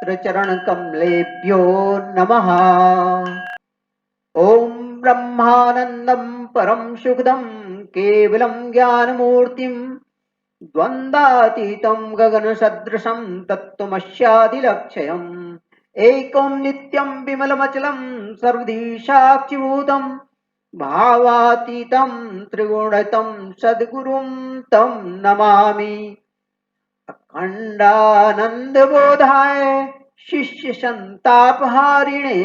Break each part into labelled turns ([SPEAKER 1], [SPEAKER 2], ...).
[SPEAKER 1] पवित्र चरण कमलेभ्यो नमः। ओम ब्रह्मानंदं परम सुखदं केवलं ज्ञानमूर्तिं द्वन्द्वातीतं गगनसदृशं तत्त्वमस्यादिलक्ष्यम् एकं नित्यं विमलमचलं सर्वधी साक्षिभूतं भावातीतं त्रिगुणितं सद्गुरुं तं नमामि। अखंडानंदबोधाय शिष्य संतापहारिणे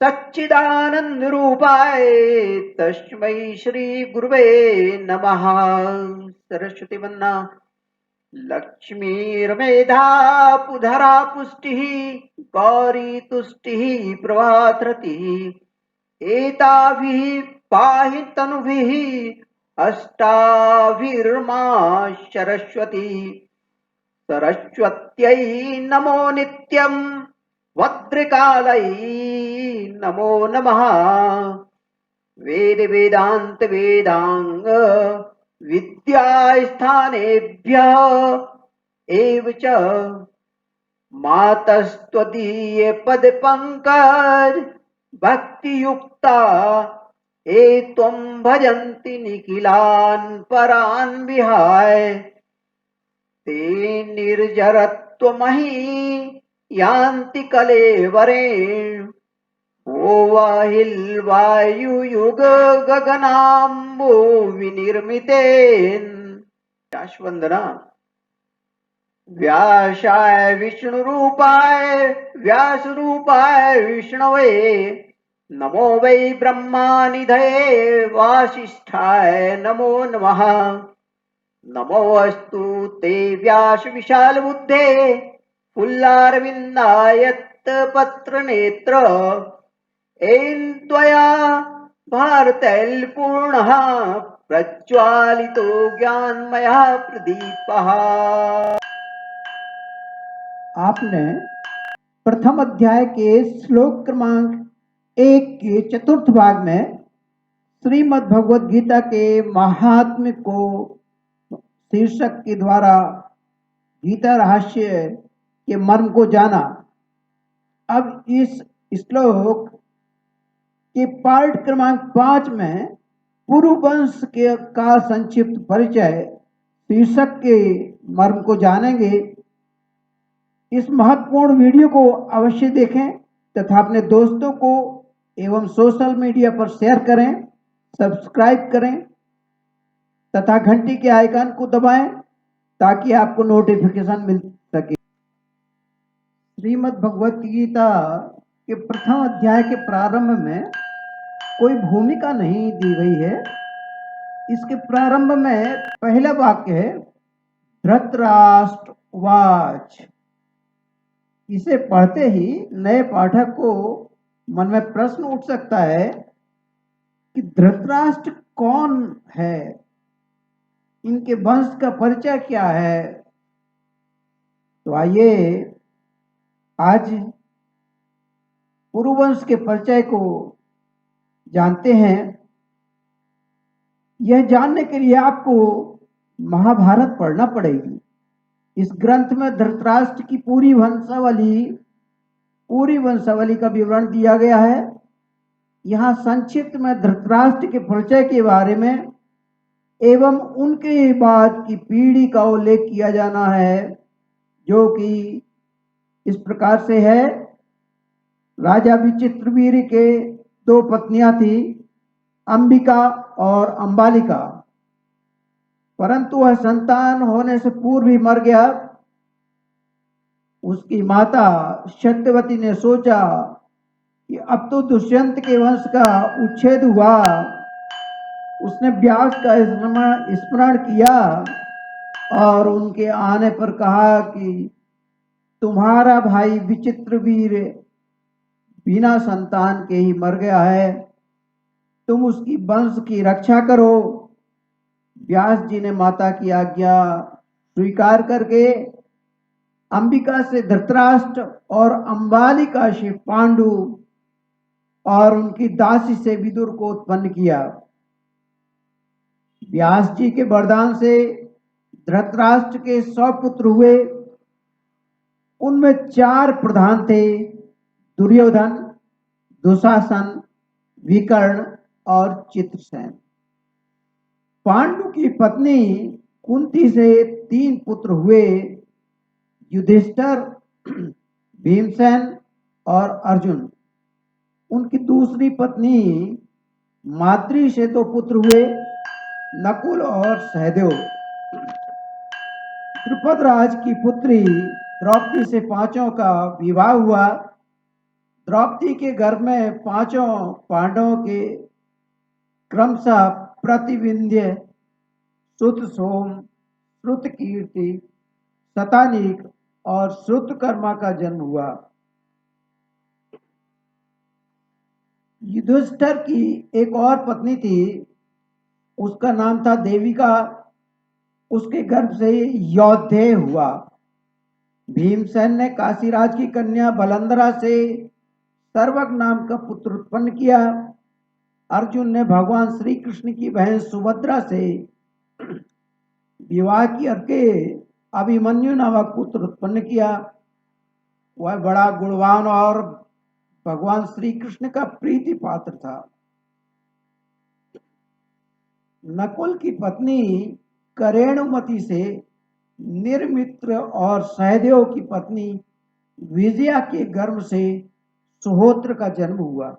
[SPEAKER 1] सच्चिदानंद रूपाय तस्मै श्री गुरुवे नमः। सरस्वती वंदना लक्ष्मीर्मेधा पुधरा पुष्टिः गौरी तुष्टिः प्रभातरतिः एताभिः पाहि तनुभिः अष्टाभिर्मा सरस्वती। सरस्वत्यै नमो नित्यं भद्रकालै नमो नमः। वेद वेदांत वेदांग विद्यास्थानेभ्यः एव च मातस्त्वदीय पद पंकज भक्ति युक्ता ये त्वं भजन्ति निखिलान् परान् विहाय ते निर्जरत्वमहि यान्ति कलेवरेण वायुयुग गगनाम्बो विनिर्मितेन। वंदना व्यासाय विष्णुरूपाय व्यासरूपाय विष्णवे नमो वै ब्रह्मानिधये वासिष्ठाय नमो नमः। नमोऽस्तु ते व्यास विशाल बुद्धे फुल्लारविन्दायत पत्र नेत्र एन त्वया भारतैलपूर्णः प्रज्वालितो ज्ञानमयः प्रदीपः। आपने प्रथम अध्याय के श्लोक क्रमांक 1 के चतुर्थ भाग में श्रीमद् भगवद गीता के महात्म्य को शीर्षक के द्वारा गीता रहस्य के मर्म को जाना। अब इस श्लोक के पार्ट क्रमांक 5 में पूर्व वंश के का संक्षिप्त परिचय शीर्षक के मर्म को जानेंगे। इस महत्वपूर्ण वीडियो को अवश्य देखें तथा अपने दोस्तों को एवं सोशल मीडिया पर शेयर करें, सब्सक्राइब करें तथा घंटी के आइकन को दबाएं ताकि आपको नोटिफिकेशन मिल सके। श्रीमद् भगवत गीता के प्रथम अध्याय के प्रारंभ में कोई भूमिका नहीं दी गई है। इसके प्रारंभ में पहला वाक्य है धृतराष्ट्र उवाच। इसे पढ़ते ही नए पाठक को मन में प्रश्न उठ सकता है कि धृतराष्ट्र कौन है, इनके वंश का परिचय क्या है। तो आइए आज पुरुवंश के परिचय को जानते हैं। यह जानने के लिए आपको महाभारत पढ़ना पड़ेगी। इस ग्रंथ में धृतराष्ट्र की पूरी वंशावली का विवरण दिया गया है। यहाँ संक्षिप्त में धृतराष्ट्र के परिचय के बारे में एवं उनके बाद की पीढ़ी का उल्लेख किया जाना है, जो कि इस प्रकार से है। राजा विचित्रवीर्य के 2 पत्नियां थी, अंबिका और अंबालिका, परंतु वह संतान होने से पूर्व ही मर गया। उसकी माता सत्यवती ने सोचा कि अब तो दुष्यंत के वंश का उच्छेद हुआ। उसने व्यास का स्मरण किया और उनके आने पर कहा कि तुम्हारा भाई विचित्रवीर्य बिना संतान के ही मर गया है, तुम उसकी वंश की रक्षा करो। व्यास जी ने माता की आज्ञा स्वीकार करके अंबिका से धृतराष्ट्र और अंबालिका से पांडु और उनकी दासी से विदुर को उत्पन्न किया। व्यास जी के वरदान से धृतराष्ट्र के 100 पुत्र हुए। उनमें 4 प्रधान थे, दुर्योधन, दुशासन, विकर्ण और चित्रसेन। पांडु की पत्नी कुंती से 3 पुत्र हुए, युधिष्ठिर, भीमसेन और अर्जुन। उनकी दूसरी पत्नी माद्री से 2 पुत्र हुए, नकुल और सहदेव। द्रुपद राज की पुत्री द्रौपदी से 5 का विवाह हुआ। द्रौपदी के गर्भ में 5 पांडवों के क्रमशः प्रतिविंध्य, श्रुत सोम, श्रुत कीर्ति, शतानीक और श्रुतकर्मा का जन्म हुआ। युधिष्ठिर की एक और पत्नी थी, उसका नाम था देविका। उसके गर्भ से यौधेय हुआ। भीमसेन ने काशीराज की कन्या बलंदरा से सर्वक नाम का पुत्र उत्पन्न किया। अर्जुन ने भगवान श्री कृष्ण की बहन सुभद्रा से विवाह करके अभिमन्यु नामक पुत्र उत्पन्न किया। वह बड़ा गुणवान और भगवान श्री कृष्ण का प्रीति पात्र था। नकुल की पत्नी करेणुमति से निर्मित्र और सहदेव की पत्नी विजया के गर्भ से सुहोत्र का जन्म हुआ।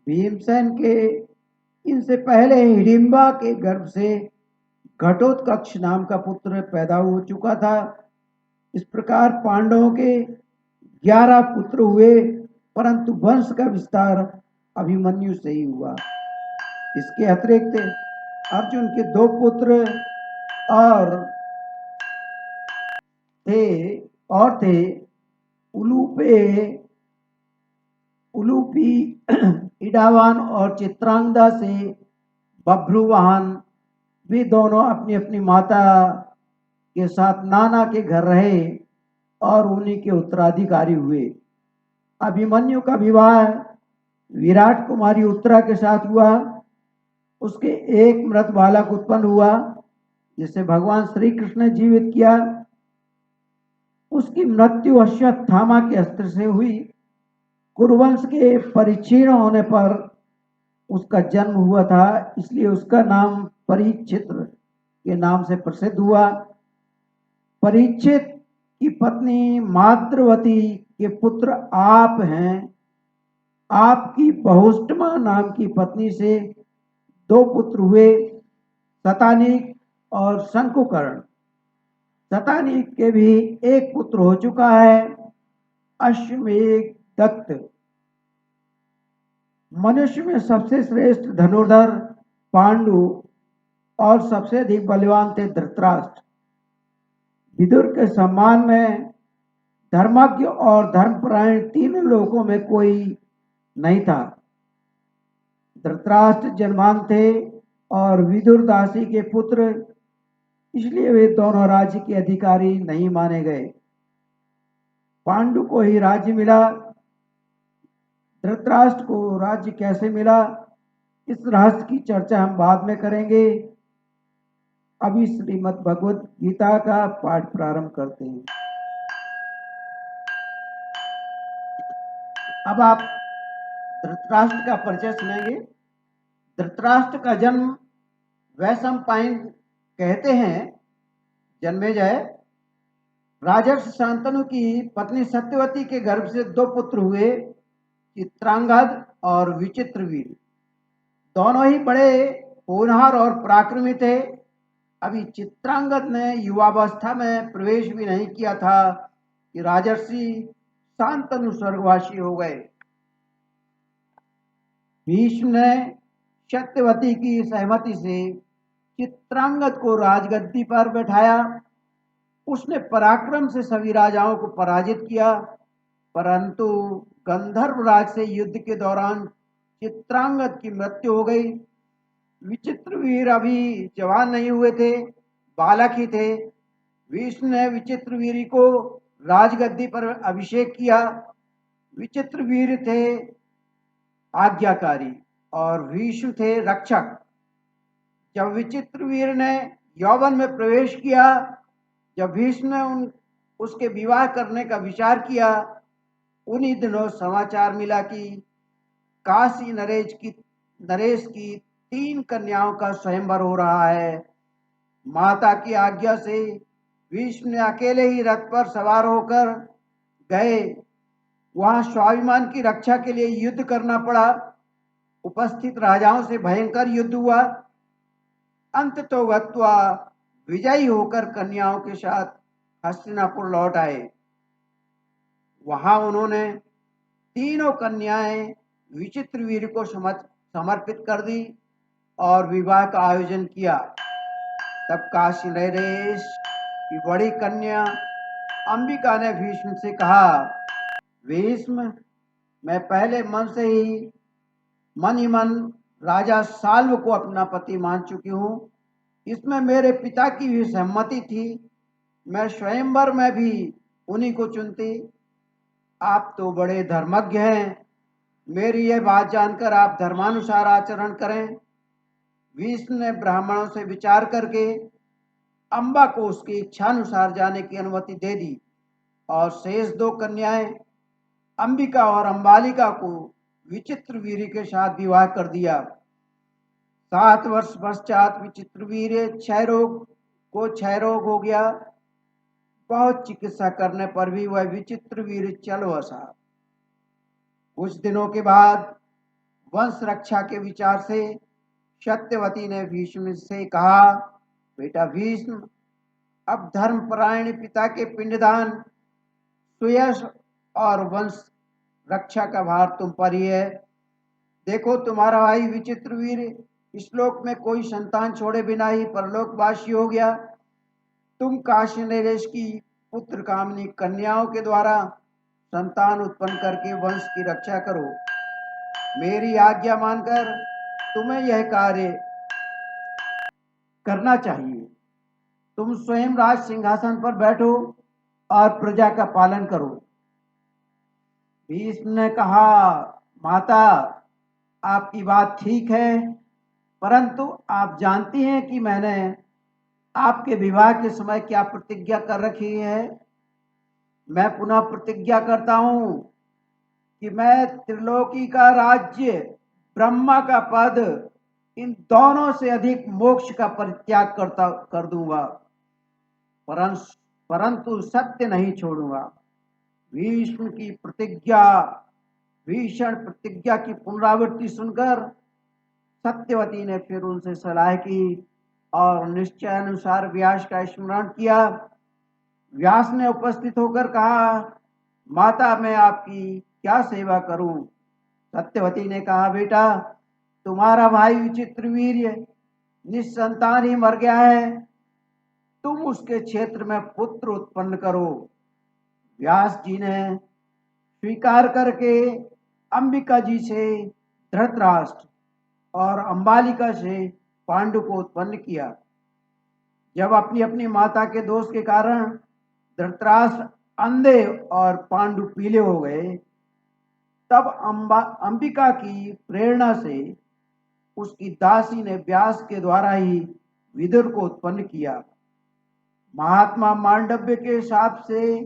[SPEAKER 1] भीमसेन के इनसे पहले हिडिंबा के गर्भ से घटोत्कच नाम का पुत्र पैदा हो चुका था। इस प्रकार पांडवों के 11 पुत्र हुए, परंतु वंश का विस्तार अभिमन्यु से ही हुआ। इसके अतिरिक्त अर्जुन के 2 पुत्र और थे उलूपी, इडावान और चित्रांगदा से बभ्रुवाहन। वे दोनों अपनी अपनी माता के साथ नाना के घर रहे और उन्हीं के उत्तराधिकारी हुए। अभिमन्यु का विवाह विराट कुमारी उत्तरा के साथ हुआ। उसके एक मृत बालक उत्पन्न हुआ, जिसे भगवान श्री कृष्ण ने जीवित किया। उसकी मृत्यु अश्वत्थामा के अस्त्र से हुई। कुरुवंश के परिच्छीर्ण होने पर उसका जन्म हुआ था, इसलिए उसका नाम परीक्षित के नाम से प्रसिद्ध हुआ। परीक्षित की पत्नी माद्रवती के पुत्र आप हैं। आपकी बहुष्टमा नाम की पत्नी से 2 पुत्र हुए, शतानीक और शंकुकर्ण। शतानीक के भी एक पुत्र हो चुका है, अश्वमेध दत्त। मनुष्य में सबसे श्रेष्ठ धनुर्धर पांडु और सबसे अधिक बलवान थे धृतराष्ट्र। विदुर के सम्मान में धर्मज्ञ और धर्मपरायण 3 लोगों में कोई नहीं था। धृतराष्ट्र जन्मान थे और विदुर दासी के पुत्र, इसलिए वे दोनों राज्य के अधिकारी नहीं माने गए। पांडु को ही राज्य मिला। धृतराष्ट्र को राज्य कैसे मिला, इस रहस्य की चर्चा हम बाद में करेंगे। अभी श्रीमद् भगवद गीता का पाठ प्रारंभ करते हैं। अब आप धृतराष्ट्र का परिचय सुनेंगे। धृतराष्ट्र का जन्म वैशंपायन कहते हैं। जन्मेजय राजर्षि शांतनु की पत्नी सत्यवती के गर्भ से 2 पुत्र हुए, चित्रांगद और विचित्रवीर। दोनों ही बड़े होनहार और पराक्रमी थे। अभी चित्रांगद ने युवावस्था में प्रवेश भी नहीं किया था कि राजर्षि शांतनु स्वर्गवासी हो गए। भीष्म ने सत्यवती की सहमति से चित्रांगद को राजगद्दी पर बैठाया। उसने पराक्रम से सभी राजाओं को पराजित किया, परंतु गंधर्व राज से युद्ध के दौरान चित्रांगद की मृत्यु हो गई। विचित्रवीर अभी जवान नहीं हुए थे, बालक ही थे। विष्णु ने विचित्रवीर को राजगद्दी पर अभिषेक किया। विचित्रवीर थे आज्ञाकारी और विष्णु थे रक्षक। जब विचित्रवीर ने यौवन में प्रवेश किया, जब भीष्म ने उसके विवाह करने का विचार किया। उन्हीं दिनों समाचार मिला कि काशी नरेश की 3 कन्याओं का स्वयंवर हो रहा है। माता की आज्ञा से भीष्म ने अकेले ही रथ पर सवार होकर गए। वहां स्वाभिमान की रक्षा के लिए युद्ध करना पड़ा। उपस्थित राजाओं से भयंकर युद्ध हुआ। अंत तो गत्वा विजयी होकर कन्याओं के साथ हस्तिनापुर लौट आए। वहां उन्होंने तीनों कन्याएं विचित्रवीर को समर्पित कर दी और विवाह का आयोजन किया। तब काशी नरेश की बड़ी कन्या अंबिका ने भीष्म से कहा, भीष्म, मैं पहले मन ही मन राजा साल्व को अपना पति मान चुकी हूँ। इसमें मेरे पिता की भी सहमति थी। मैं स्वयंवर में भी उन्हीं को चुनती। आप तो बड़े धर्मज्ञ हैं। मेरी यह बात जानकर आप धर्मानुसार आचरण करें। भीष्म ने ब्राह्मणों से विचार करके अंबा को उसकी इच्छानुसार जाने की अनुमति दे दी और शेष 2 कन्याएं अंबिका और अंबालिका को विचित्रवीर्य के साथ विवाह कर दिया। 7 वर्ष पश्चात विचित्रवीर्य क्षय रोग हो गया। बहुत चिकित्सा करने पर भी वह विचित्रवीर्य चल बसा। कुछ दिनों के बाद वंश रक्षा के विचार से सत्यवती ने भीष्म से कहा, बेटा भीष्म, अब धर्मपरायण पिता के पिंडदान, सुयश और वंश रक्षा का भार तुम पर ही है। देखो, तुम्हारा भाई विचित्रवीर इस लोक में कोई संतान छोड़े बिना ही परलोकवासी हो गया। तुम काशी नरेश की पुत्र कामनी कन्याओं के द्वारा संतान उत्पन्न करके वंश की रक्षा करो। मेरी आज्ञा मानकर तुम्हें यह कार्य करना चाहिए। तुम स्वयं राज सिंहासन पर बैठो और प्रजा का पालन करो। भीष्म ने कहा, माता, आपकी बात ठीक है, परंतु आप जानती हैं कि मैंने आपके विवाह के समय क्या प्रतिज्ञा कर रखी है। मैं पुनः प्रतिज्ञा करता हूं कि मैं त्रिलोकी का राज्य, ब्रह्मा का पद, इन दोनों से अधिक मोक्ष का परित्याग कर दूंगा, परंतु सत्य नहीं छोड़ूंगा। भीष्म की भीषण प्रतिज्ञा की पुनरावृत्ति सुनकर सत्यवती ने फिर उनसे सलाह की और निश्चय अनुसार व्यास का स्मरण किया। व्यास ने उपस्थित होकर कहा, माता, मैं आपकी क्या सेवा करूं। सत्यवती ने कहा, बेटा, तुम्हारा भाई विचित्रवीर्य निस्संतान ही मर गया है। तुम उसके क्षेत्र में पुत्र उत्पन्न करो। व्यास जी ने स्वीकार करके अंबिका जी से धृतराष्ट्र और अंबालिका से पांडु को उत्पन्न किया। जब अपनी अपनी माता के दोष के कारण धृतराष्ट्र अंधे और पांडु पीले हो गए, तब अंबिका की प्रेरणा से उसकी दासी ने व्यास के द्वारा ही विदुर को उत्पन्न किया। महात्मा मांडव्य के शाप से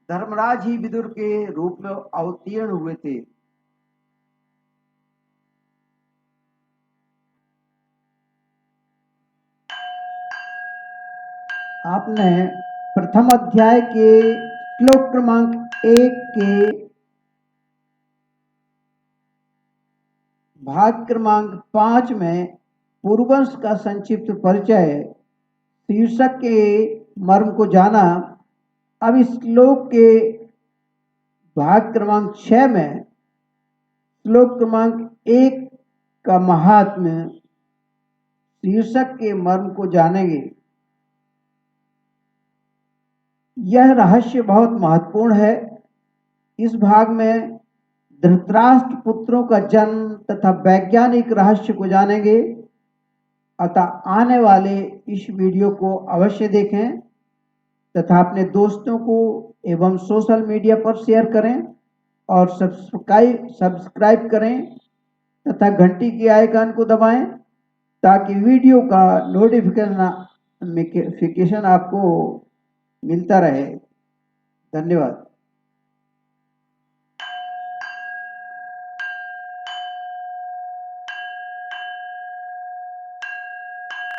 [SPEAKER 1] धर्मराज ही विदुर के रूप में अवतीर्ण हुए थे। आपने प्रथम अध्याय के श्लोक क्रमांक 1 के भाग क्रमांक 5 में पूर्ववंश का संक्षिप्त परिचय शीर्षक के मर्म को जाना। अब इस श्लोक के भाग क्रमांक 6 में श्लोक क्रमांक 1 का महात्म्य शीर्षक के मर्म को जानेंगे। यह रहस्य बहुत महत्वपूर्ण है। इस भाग में धृतराष्ट्र पुत्रों का जन्म तथा वैज्ञानिक रहस्य को जानेंगे। अतः आने वाले इस वीडियो को अवश्य देखें तथा अपने दोस्तों को एवं सोशल मीडिया पर शेयर करें और सब्सक्राइब करें तथा घंटी के आइकन को दबाएं ताकि वीडियो का नोटिफिकेशन आपको मिलता रहे। धन्यवाद।